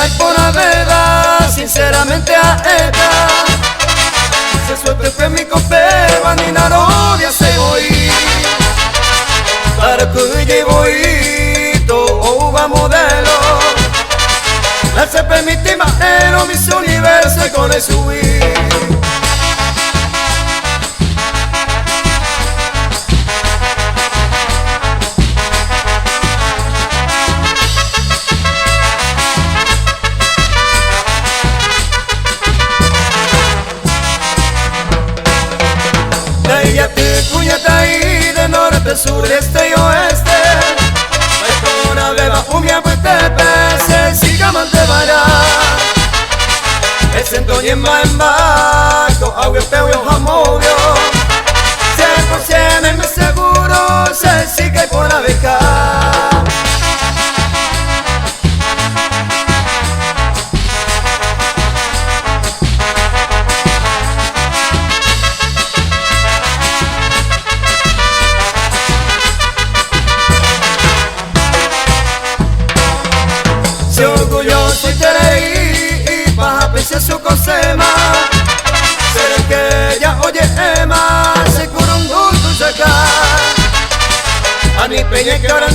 y por la verdad, sinceramente a ella se suelte que mi compeva ni na novia se voy para que llevo o va modelo la se permite más en mis universo con el subir. De ella te cuñata ahí de norte, sur, este y oeste. Vai con la beba umia pues te pese, siga mantevara. El sento y en barco, agua peo y jamovio. 100% me seguro, se siga y por la beca. Si orgulloso y te leí y baja pese su cosema. Seré que ella oye Emma, se cura un gusto sacar. A mi peña que ahora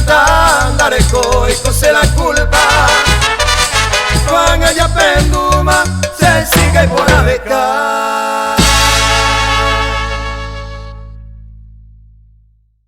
daré y cose la culpa. Cuando ella penduma, se sigue por la beca.